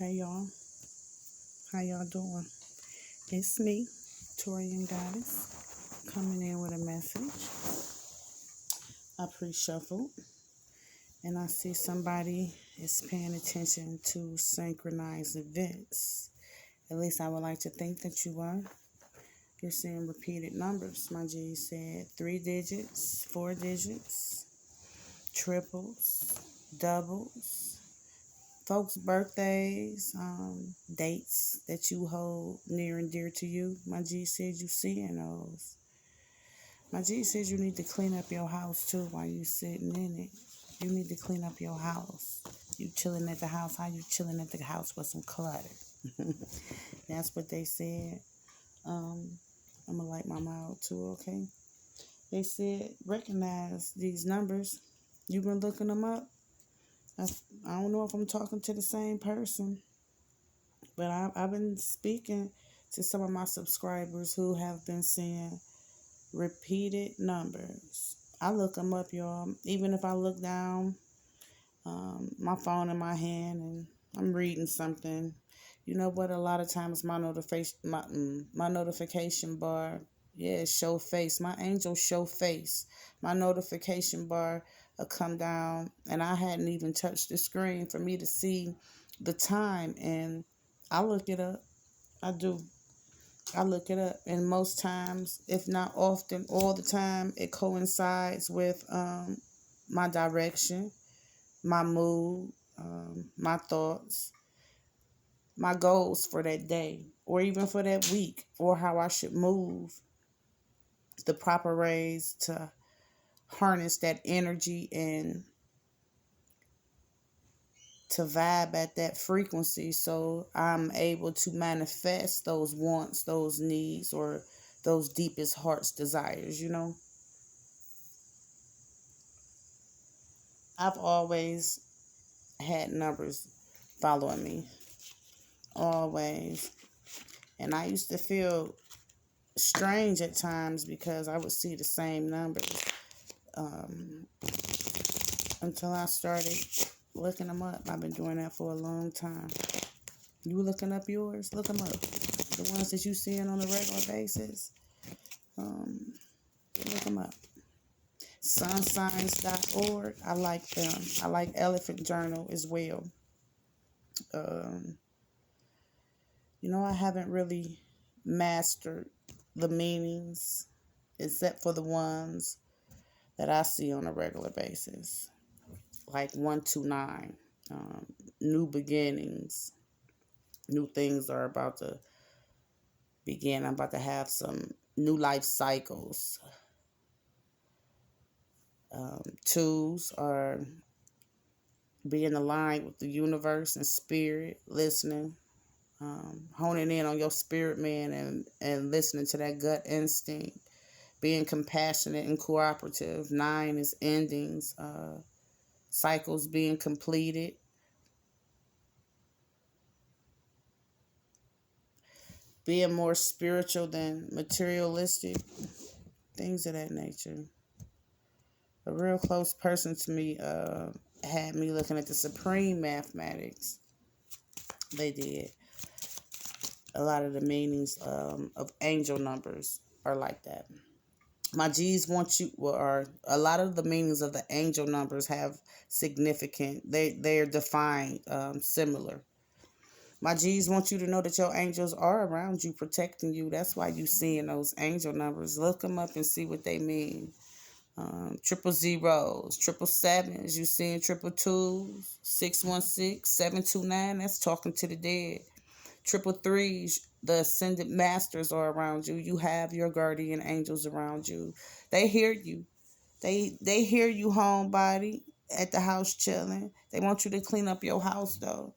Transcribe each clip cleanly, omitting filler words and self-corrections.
Hey y'all, how y'all doing? It's me, TaureanGoddess, coming in with a message. I pre-shuffled and I see somebody is paying attention to synchronized events. At least I would like to think that you are. You're seeing repeated numbers. My G said 3 digits, 4 digits, triples, doubles. Folks' birthdays, dates that you hold near and dear to you. My G said you seeing those. My G says you need to clean up your house too while you sitting in it. You need to clean up your house. You chilling at the house. How you chilling at the house with some clutter? That's what they said. I'm gonna light my mouth too, okay? They said recognize these numbers. You been looking them up? I don't know if I'm talking to the same person, but I've been speaking to some of my subscribers who have been seeing repeated numbers. I look them up, y'all. Even if I look down, my phone in my hand and I'm reading something, you know what? A lot of times my notification bar, yeah, show face. My angel show face. My notification bar will come down, and I hadn't even touched the screen for me to see the time, and I look it up. I do. I look it up, and most times, if not often, all the time, it coincides with my direction, my mood, my thoughts, my goals for that day, or even for that week, or how I should move, the proper ways to harness that energy and to vibe at that frequency so I'm able to manifest those wants, those needs, or those deepest heart's desires, you know? I've always had numbers following me. Always. And I used to feel strange at times because I would see the same numbers until I started looking them up. I've been doing that for a long time. You looking up yours? Look them up. The ones that you seeing on a regular basis, look them up. Sunsigns.org. I like them. I like Elephant Journal as well. I haven't really mastered the meanings except for the ones that I see on a regular basis. Like 129, new beginnings, new things are about to begin. I'm about to have some new life cycles. Twos are being aligned with the universe and spirit, listening, honing in on your spirit man and listening to that gut instinct, being compassionate and cooperative. 9 is endings, cycles being completed. Being more spiritual than materialistic, things of that nature. A real close person to me had me looking at the supreme mathematics. They did. A lot of the meanings of angel numbers are like that. My G's want you, or a lot of the meanings of the angel numbers have significant, they're defined similar. My G's want you to know that your angels are around you, protecting you. That's why you seeing those angel numbers. Look them up and see what they mean. 000s, 777s. You seeing 222s, 616, 729. That's talking to the dead. 333s. The ascended masters are around you. You have your guardian angels around you. They hear you. They hear you, homebody, at the house chilling. They want you to clean up your house though.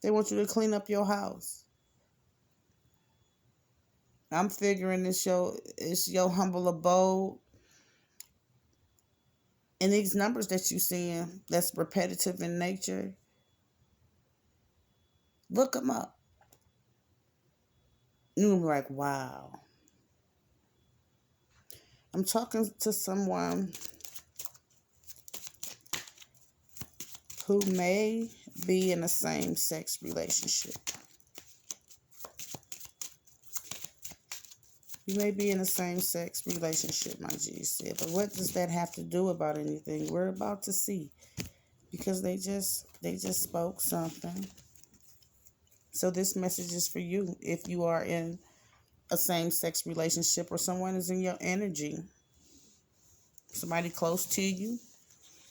They want you to clean up your house. I'm figuring it's your humble abode. And these numbers that you seeing that's repetitive in nature, look them up. You'll be like, wow. I'm talking to someone who may be in a same-sex relationship. You may be in a same-sex relationship, my G said, but what does that have to do about anything? We're about to see, because they just spoke something. So this message is for you if you are in a same-sex relationship or someone is in your energy, somebody close to you,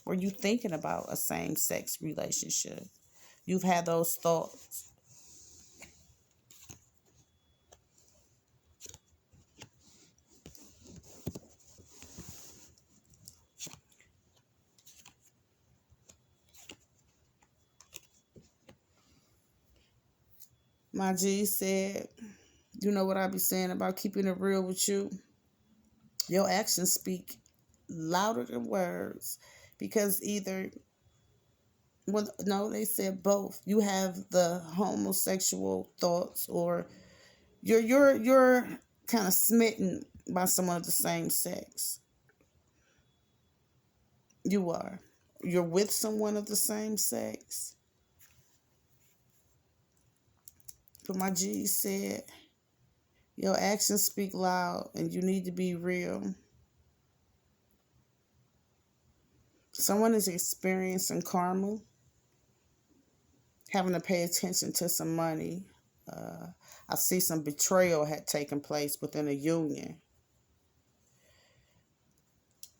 or you thinking about a same-sex relationship. You've had those thoughts. My G said, you know what I be saying about keeping it real with you? Your actions speak louder than words, because either, well, no, they said both. You have the homosexual thoughts, or you're kind of smitten by someone of the same sex. You are. You're with someone of the same sex. But my G said, your actions speak loud and you need to be real. Someone is experiencing karma, having to pay attention to some money. I see some betrayal had taken place within a union.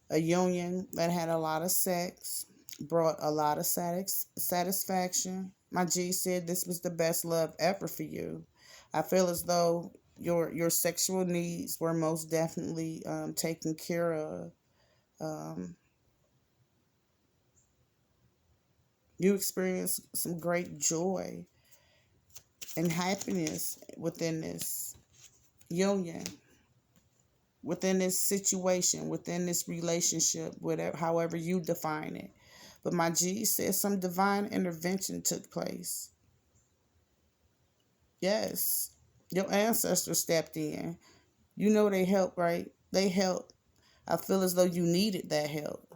A union that had a lot of sex, brought a lot of satisfaction. My G said this was the best love ever for you. I feel as though your sexual needs were most definitely taken care of. You experienced some great joy and happiness within this union, within this situation, within this relationship, whatever, however you define it. But my G says some divine intervention took place. Yes, your ancestors stepped in. You know they helped, right? They helped. I feel as though you needed that help.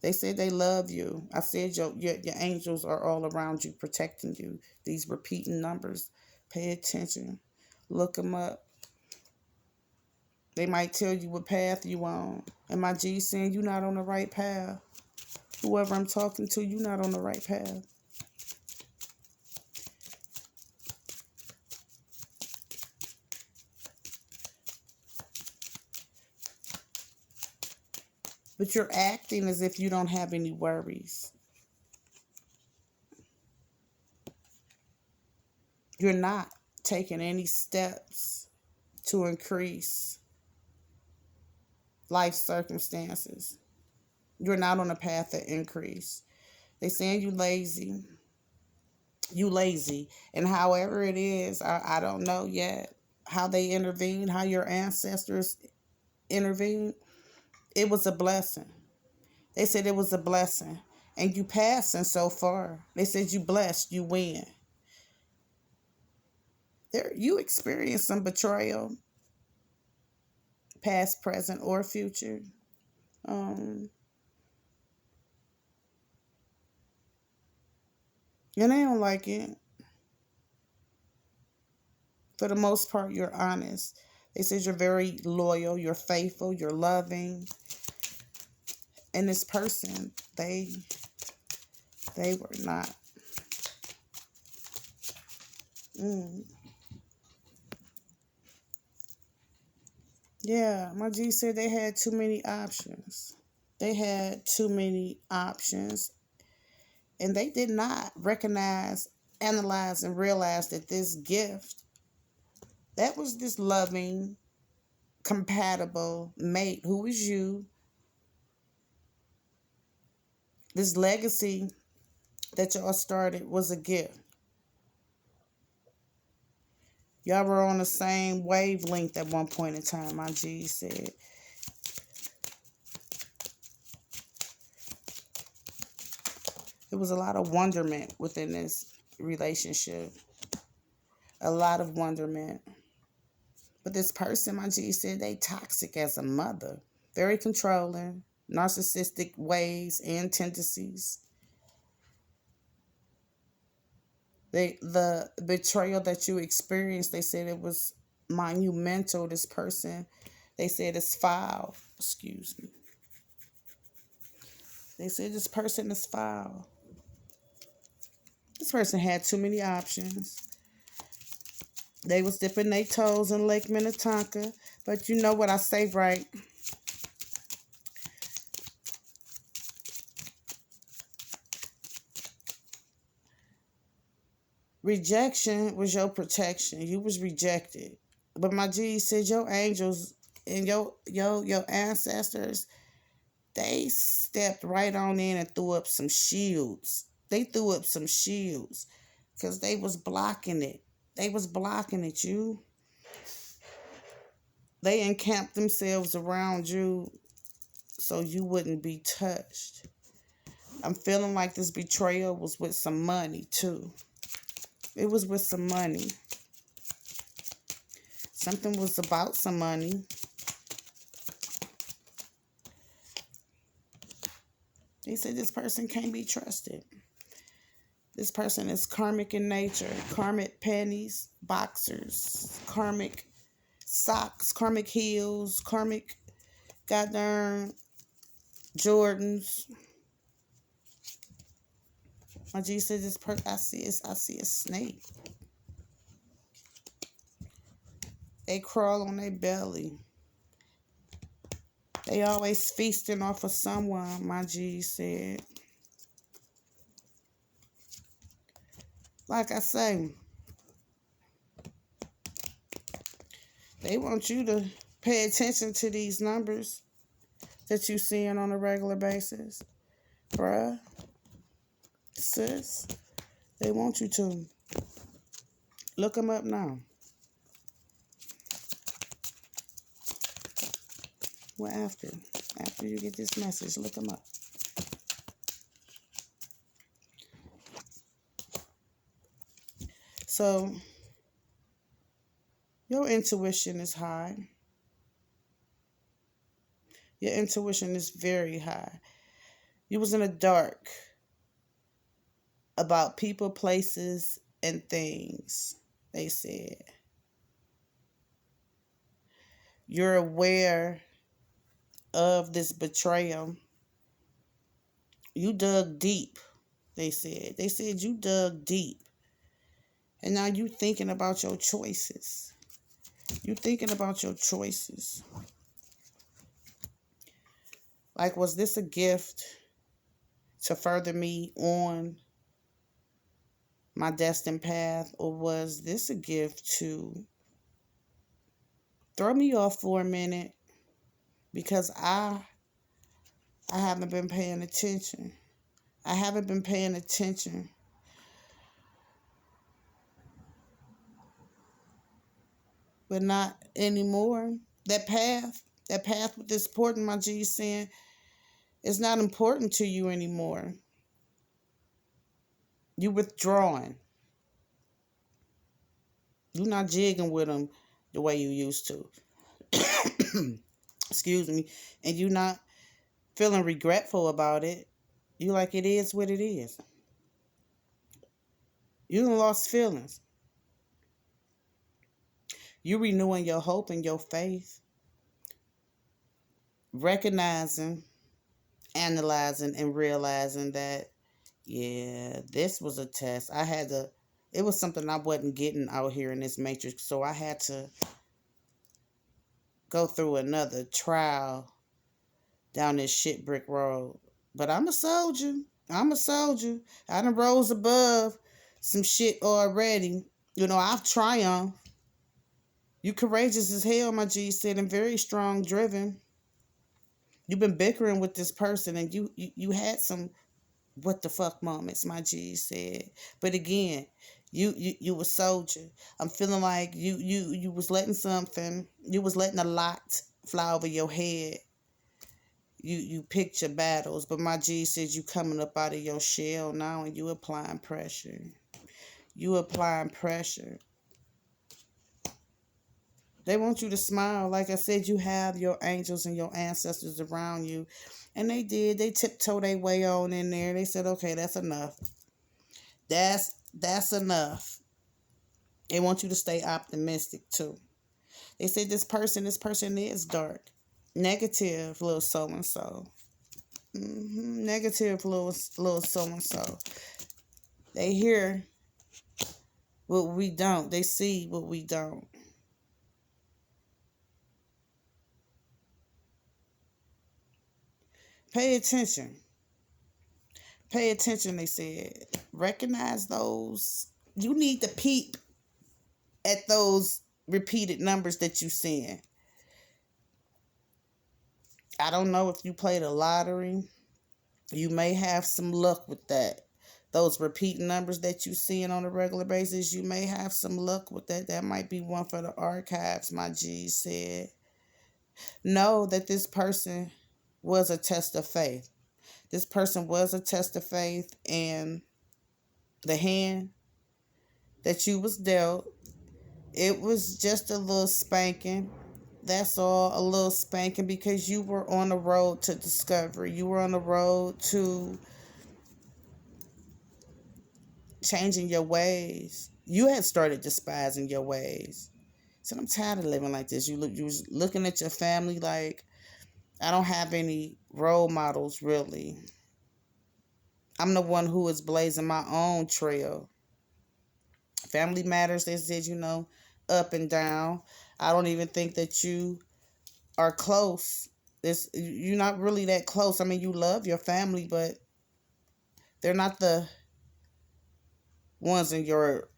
They said they love you. I said your angels are all around you, protecting you. These repeating numbers. Pay attention. Look them up. They might tell you what path you on. And my G saying you're not on the right path. Whoever I'm talking to, you're not on the right path. But you're acting as if you don't have any worries. You're not taking any steps to increase life circumstances. You're not on a path to increase. They saying you lazy. You lazy. And however it is, I don't know yet how they intervened, how your ancestors intervened. It was a blessing. They said it was a blessing. And you passing so far. They said you blessed, you win. You experience some betrayal, past, present, or future. And they don't like it. For the most part, you're honest. They said you're very loyal, you're faithful, you're loving. And this person, they were not. Yeah, my G said they had too many options. They had too many options. And they did not recognize, analyze, and realize that this gift, that was this loving, compatible mate who is you. This legacy that y'all started was a gift. Y'all were on the same wavelength at one point in time, my G said. There was a lot of wonderment within this relationship. A lot of wonderment. But this person, my G said, they toxic as a mother. Very controlling, narcissistic ways and tendencies. The betrayal that you experienced, they said it was monumental. This person, they said it's foul. Excuse me. They said this person is foul. This person had too many options. They was dipping their toes in Lake Minnetonka. But you know what I say, right? Rejection was your protection. You was rejected. But my G said your angels and your ancestors, they stepped right on in and threw up some shields. They threw up some shields because they was blocking it. They was blocking it, you. They encamped themselves around you so you wouldn't be touched. I'm feeling like this betrayal was with some money, too. It was with some money. Something was about some money. They said this person can't be trusted. This person is karmic in nature. Karmic panties, boxers, karmic socks, karmic heels, karmic goddamn Jordans. My G said this person, I see a snake. They crawl on their belly. They always feasting off of someone, my G said. Like I say, they want you to pay attention to these numbers that you seeing on a regular basis. Bruh, sis, they want you to. Look them up now. Well, after you get this message, look them up. So, your intuition is high. Your intuition is very high. You was in the dark about people, places, and things, they said. You're aware of this betrayal. You dug deep, they said. They said you dug deep. And now you thinking about your choices. You thinking about your choices. Like, was this a gift to further me on my destined path? Or was this a gift to throw me off for a minute because I haven't been paying attention. I haven't been paying attention. But not anymore. That path with this important, my G is saying, is not important to you anymore. You withdrawing. You're not jigging with them the way you used to. Excuse me. And you're not feeling regretful about it. You like it is what it is. You done lost feelings. You renewing your hope and your faith. Recognizing, analyzing, and realizing that, yeah, this was a test. It was something I wasn't getting out here in this matrix. So I had to go through another trial down this shit brick road. But I'm a soldier. I'm a soldier. I done rose above some shit already. You know, I've triumphed. You courageous as hell, my G said, and very strong driven. You've been bickering with this person and you had some what the fuck moments, my G said. But again, you a soldier. I'm feeling like you was letting a lot fly over your head. You picked your battles, but my G says you coming up out of your shell now and you applying pressure. You applying pressure. They want you to smile. Like I said, you have your angels and your ancestors around you. And they did. They tiptoed their way on in there. They said, okay, that's enough. That's That's enough. They want you to stay optimistic too. They said this person is dark. Negative, little so and so. Negative, little so and so. They hear what we don't. They see what we don't. Pay attention. Pay attention, they said. Recognize those. You need to peep at those repeated numbers that you seeing. I don't know if you play the lottery. You may have some luck with that. Those repeating numbers that you seeing on a regular basis, you may have some luck with that. That might be one for the archives, my G said. Know that this person was a test of faith. This person was a test of faith, and the hand that you was dealt, it was just a little spanking. That's all, a little spanking, because you were on the road to discovery. You were on the road to changing your ways. You had started despising your ways. So I'm tired of living like this. You was looking at your family like, I don't have any role models, really. I'm the one who is blazing my own trail. Family matters, they said, up and down. I don't even think that you are close. You're not really that close. I mean, you love your family, but they're not the ones in your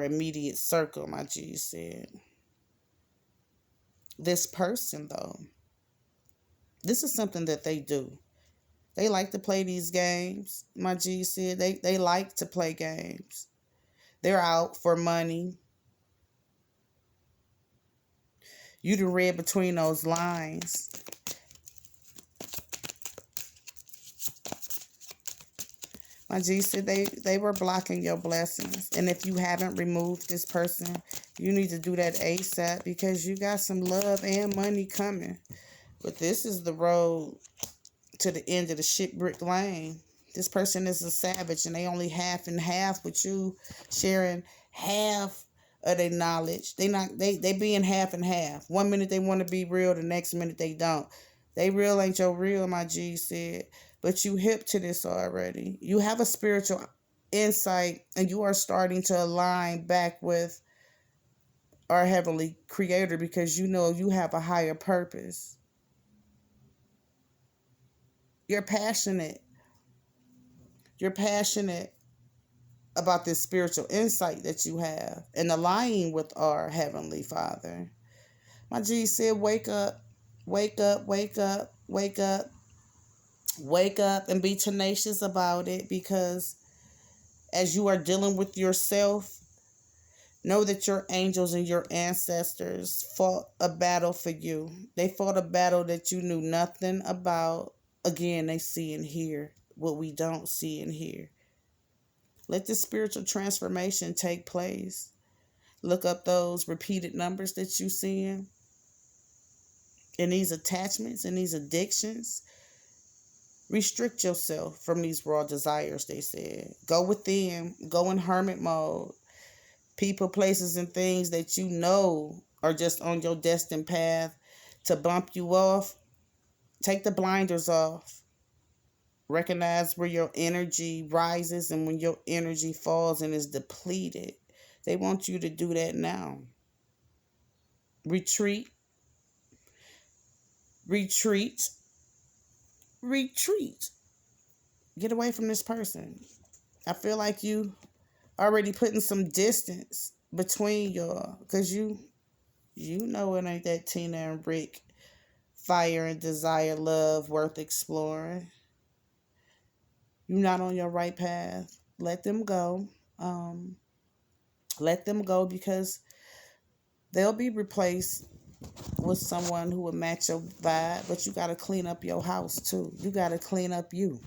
immediate circle, my G said. This person, though, this is something that they do. They like to play these games, my G said. They like to play games. They're out for money. You done read between those lines. My G said they were blocking your blessings. And if you haven't removed this person, you need to do that ASAP, because you got some love and money coming. But this is the road to the end of the shipwreck lane. This person is a savage, and they only half and half with you, sharing half of their knowledge. They being half and half. 1 minute they want to be real, the next minute they don't. They real ain't your real, my G said. But you hip to this already. You have a spiritual insight, and you are starting to align back with our heavenly creator, because you know you have a higher purpose. You're passionate. You're passionate about this spiritual insight that you have and aligning with our Heavenly Father. My G said, wake up, wake up, wake up, wake up, wake up, and be tenacious about it, because as you are dealing with yourself, know that your angels and your ancestors fought a battle for you. They fought a battle that you knew nothing about. Again, they see and hear what we don't see and hear. Let this spiritual transformation take place. Look up those repeated numbers that you see in these attachments and these addictions. Restrict yourself from these raw desires, they said. Go within. Go in hermit mode. People, places, and things that you know are just on your destined path to bump you off. Take the blinders off. Recognize where your energy rises and when your energy falls and is depleted. They want you to do that now. Retreat. Retreat. Retreat. Get away from this person. I feel like you already putting some distance between y'all, because you know it ain't that Tina and Rick fire and desire love worth exploring. You're not on your right path. Let them go. Let them go, because they'll be replaced with someone who will match your vibe. But you got to clean up your house too. You got to clean up you.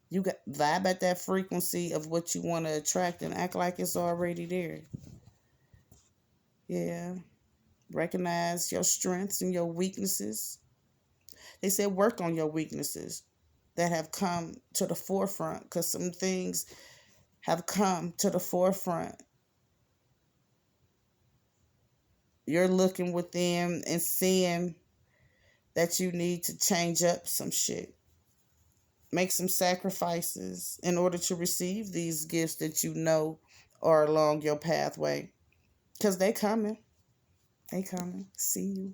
You got vibe at that frequency of what you want to attract and act like it's already there. Yeah. Recognize your strengths and your weaknesses. They said work on your weaknesses that have come to the forefront, because some things have come to the forefront. You're looking within and seeing that you need to change up some shit. Make some sacrifices in order to receive these gifts that you know are along your pathway. Because they coming. They coming. See you.